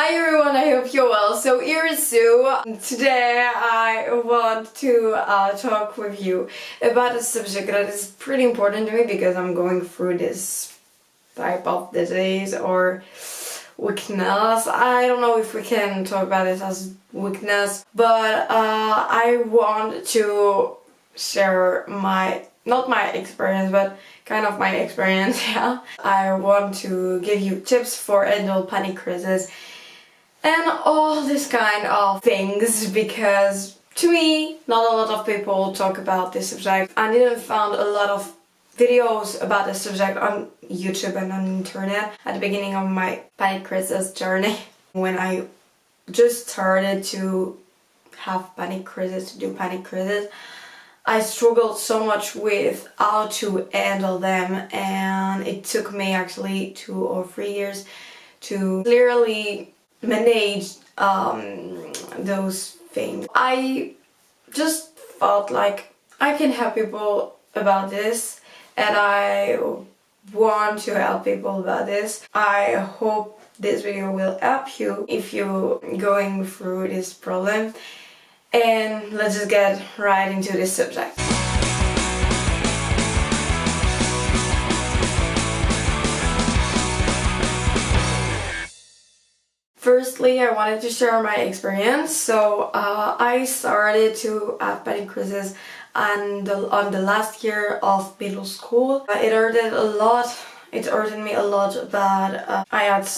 Hi everyone, I hope you're well. So here is Sue. Today I want to talk with you about a subject that is pretty important to me because I'm going through this type of disease or weakness. I don't know if we can talk about it as weakness, but I want to share not my experience, but kind of my experience, yeah. I want to give you tips for handle panic crisis and all this kind of things, because to me, not a lot of people talk about this subject. I didn't find a lot of videos about this subject on YouTube and on the internet at the beginning of my panic crisis journey. When I just started to have panic crisis, to do panic crisis, I struggled so much with how to handle them, and it took me actually 2 or 3 years to clearly manage those things. I just felt like I can help people about this, and I want to help people about this. I hope this video will help you if you're going through this problem. And let's just get right into this subject. Firstly, I wanted to share my experience. So I started to have panic crisis on the last year of middle school. It hurted a lot. It hurted me a lot, but I had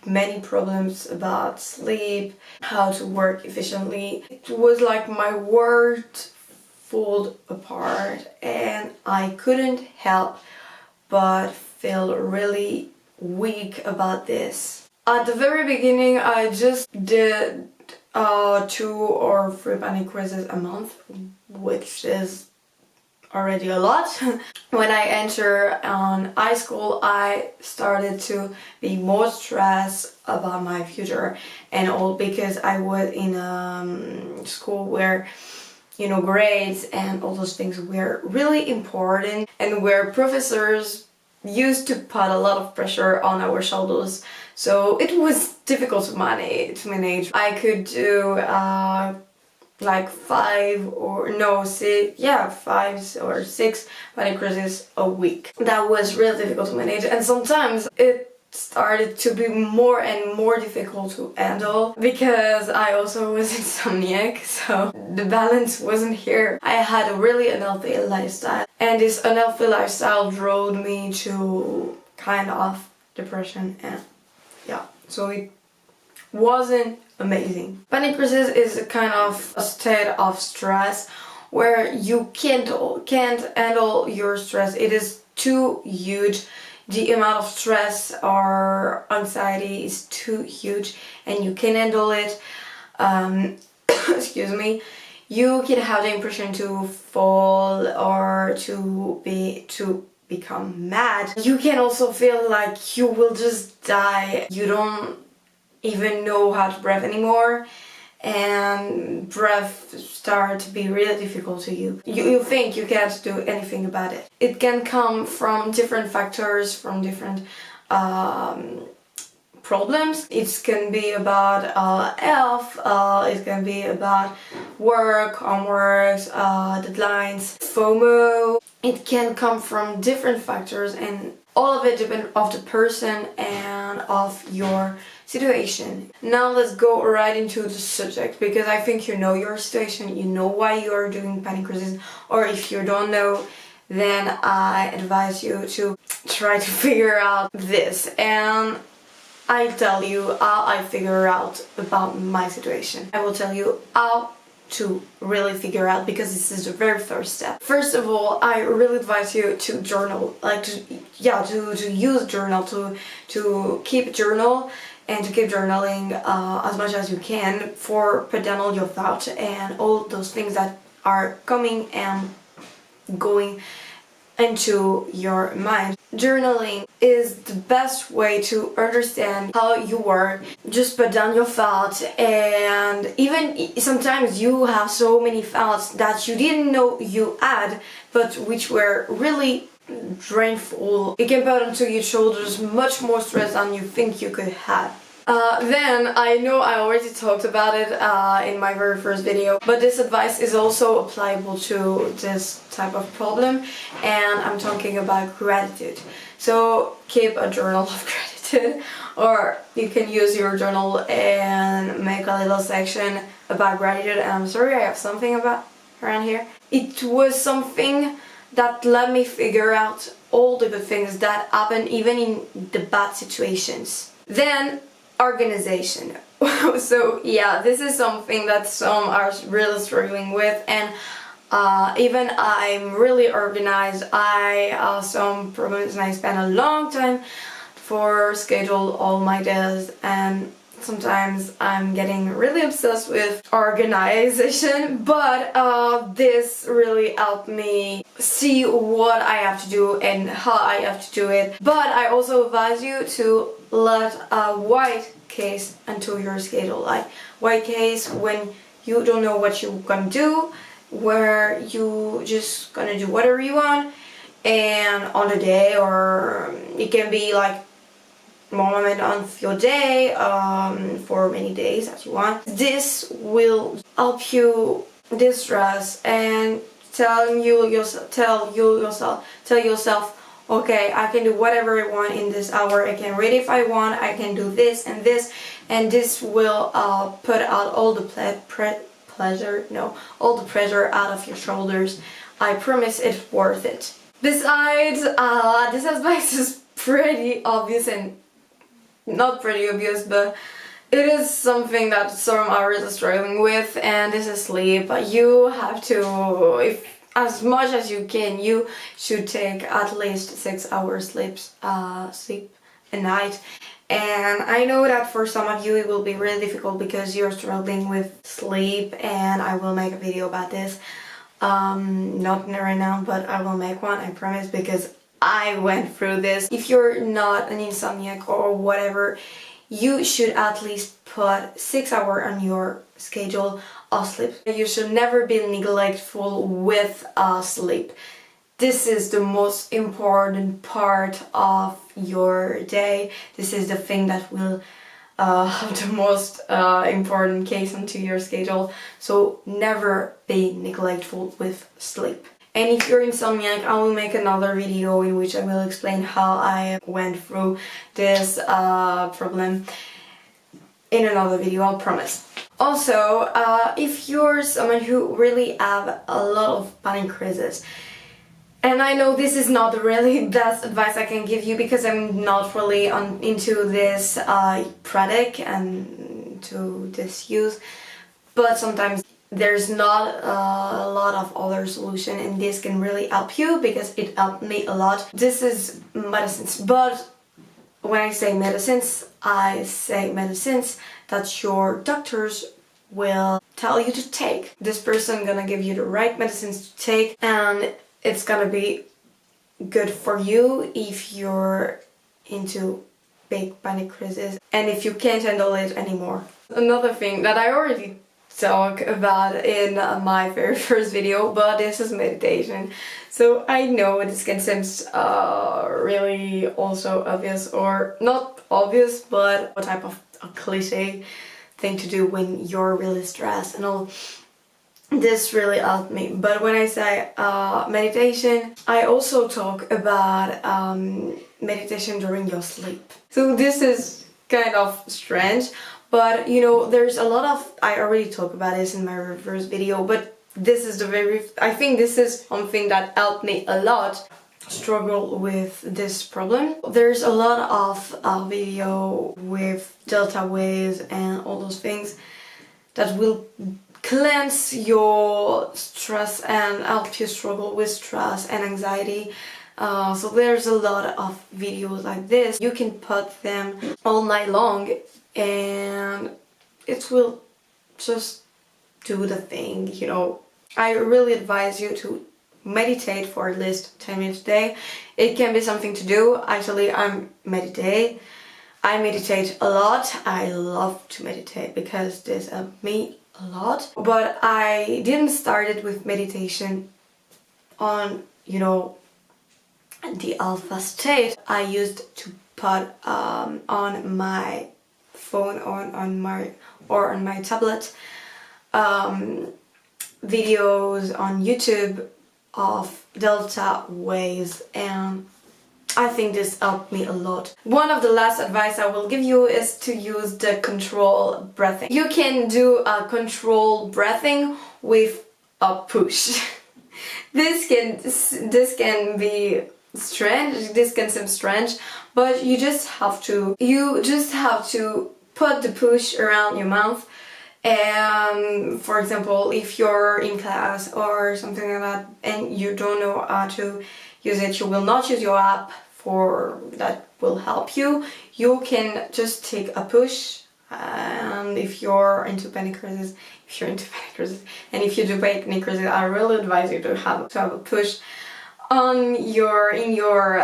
many problems about sleep, how to work efficiently. It was like my world fell apart, and I couldn't help but feel really weak about this. At the very beginning, I just did 2 or 3 panic crises a month, which is already a lot. When I entered high school, I started to be more stressed about my future and all, because I was in a school where, you know, grades and all those things were really important, and where professors used to put a lot of pressure on our shoulders. So it was difficult to manage. I could do like 5 or 6 panic crises a week. That was really difficult to manage, and sometimes it started to be more and more difficult to handle because I also was insomniac, so the balance wasn't here. I had a really unhealthy lifestyle, and this unhealthy lifestyle drove me to kind of depression, and yeah, so it wasn't amazing. Panic crisis is a kind of a state of stress where you can't handle your stress. It is too huge. The amount of stress or anxiety is too huge, and you can handle it. Excuse me. You can have the impression to fall or to become mad. You can also feel like you will just die. You don't even know how to breathe anymore, and breath start to be really difficult to you. You think you can't do anything about it. It can come from different factors, from different problems. It can be about health, it can be about work, homeworks, deadlines, FOMO. It can come from different factors, and all of it depends on the person and of your situation. Now let's go right into the subject, because I think you know your situation, you know why you are doing panic crisis, or if you don't know, then I advise you to try to figure out this. And I tell you how I figure out about my situation. I will tell you how to really figure out, because this is the very first step. First of all, I really advise you to journal, to use journal, to keep journal, and to keep journaling as much as you can, for put down all your thoughts and all those things that are coming and going into your mind. Journaling is the best way to understand how you work. Just put down your thoughts, and even sometimes you have so many thoughts that you didn't know you had, but which were really drainful. It can put onto your shoulders much more stress than you think you could have. Then I know I already talked about it in my very first video, but this advice is also applicable to this type of problem, and I'm talking about gratitude. So keep a journal of gratitude, or you can use your journal and make a little section about gratitude. And I'm sorry, I have something about around here. It was something that let me figure out all the good things that happen even in the bad situations. Then organization. So yeah, this is something that some are really struggling with, and even I'm really organized. I have some problems and I spend a long time for schedule all my days, and sometimes I'm getting really obsessed with organization, but this really helped me see what I have to do and how I have to do it. But I also advise you to let a white case into your schedule, like white case when you don't know what you're gonna do, where you just gonna do whatever you want and on the day, or it can be like moment on your day for many days as you want. This will help you distress and tell yourself, okay, I can do whatever I want in this hour. I can read if I want. I can do this, and this will put out all the all the pressure out of your shoulders. I promise it's worth it. Besides, this advice is pretty obvious, and not pretty obvious, but it is something that some are really struggling with, and this is sleep. You have to, if as much as you can, you should take at least 6 hours sleep a night. And I know that for some of you it will be really difficult because you're struggling with sleep, and I will make a video about this. Not right now, but I will make one, I promise, because I went through this. If you're not an insomniac or whatever, you should at least put 6 hours on your schedule of sleep. You should never be neglectful with sleep. This is the most important part of your day. This is the thing that will have the most important case onto your schedule. So never be neglectful with sleep. And if you're insomniac, I will make another video in which I will explain how I went through this problem in another video, I'll promise. Also, if you're someone who really have a lot of panic crises, and I know this is not the really best advice I can give you because I'm not really into this product and to this use, but sometimes there's not a lot of other solution, and this can really help you because it helped me a lot. This is medicines, but when I say medicines that your doctors will tell you to take. This person gonna give you the right medicines to take, and it's gonna be good for you if you're into big panic crises and if you can't handle it anymore. Another thing that I already talk about in my very first video, but this is meditation. So I know this can seem really also obvious, or not obvious, but a type of a cliche thing to do when you're really stressed and all. This really helped me. But when I say meditation, I also talk about meditation during your sleep. So this is kind of strange, but you know, there's a lot of, I already talked about this in my first video, but this is I think this is something that helped me a lot struggle with this problem. There's a lot of video with delta waves and all those things that will cleanse your stress and help you struggle with stress and anxiety. So there's a lot of videos like this. You can put them all night long and it will just do the thing, you know. I really advise you to meditate for at least 10 minutes a day. It can be something to do. Actually, I meditate a lot. I love to meditate because this helped me a lot. But I didn't start it with meditation on, you know, the alpha state. I used to put on my phone on my tablet videos on YouTube of delta waves, and I think this helped me a lot. One of the last advice I will give you is to use the control breathing. You can do a control breathing with a push. This can be strange, this can seem strange, but you just have to put the push around your mouth. And for example, if you're in class or something like that and you don't know how to use it, you will not use your app for that will help you. You can just take a push, and if you're into panic crisis, and if you do panic crisis, I really advise you to have a push in your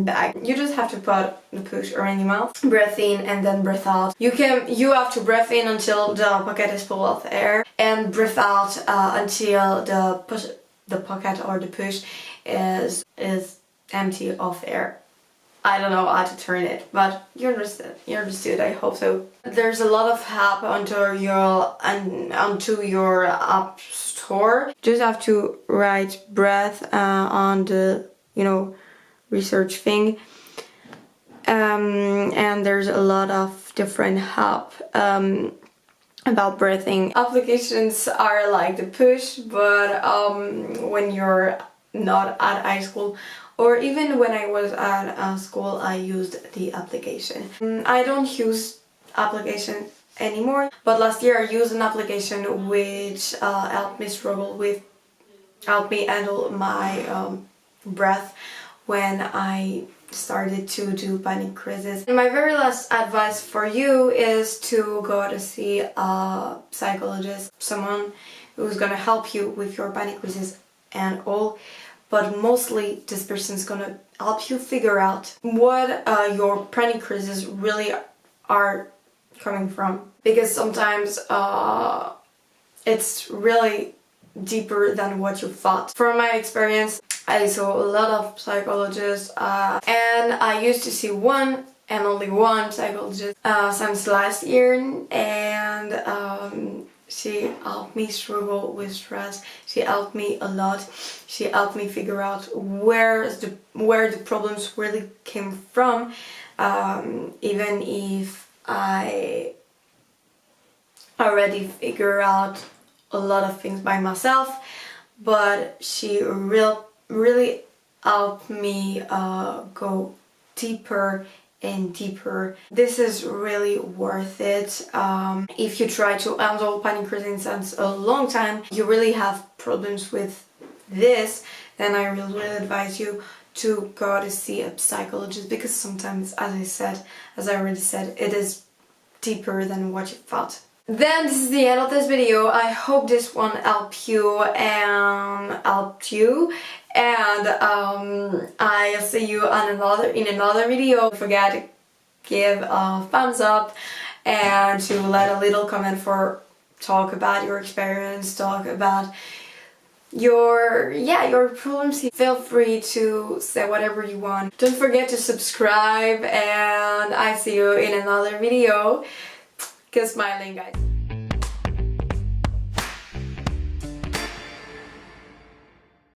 bag. You just have to put the push around your mouth, breathe in and then breathe out. You have to breathe in until the pocket is full of air, and breathe out until the pocket or the push is empty of air. I don't know how to turn it, but you understood, I hope so. There's a lot of app onto your app store. Just have to write breath on the research thing, and there's a lot of different app about breathing. Applications are like the push, but when you're not at high school, or even when I was at school, I used the application. I don't use application anymore, but last year I used an application which helped me handle my breath when I started to do panic crisis. And my very last advice for you is to go to see a psychologist, someone who's gonna help you with your panic crisis and all. But mostly this person's gonna help you figure out what your panic crises really are coming from. Because sometimes it's really deeper than what you thought. From my experience, I saw a lot of psychologists and I used to see one and only one psychologist since last year, and she helped me struggle with stress. She helped me a lot. She helped me figure out where the problems really came from, even if I already figured out a lot of things by myself. But she really helped me go deeper and deeper. This is really worth it. If you try to handle panic crisis since a long time, you really have problems with this, then I really advise you to go to see a psychologist, because sometimes, as I already said, it is deeper than what you thought. Then this is the end of this video. I hope this one helped you, and I'll see you on in another video. Don't forget to give a thumbs up and to let a little comment for talk about your experience, talk about your problems. Feel free to say whatever you want. Don't forget to subscribe, and I see you in another video. Keep smiling, guys.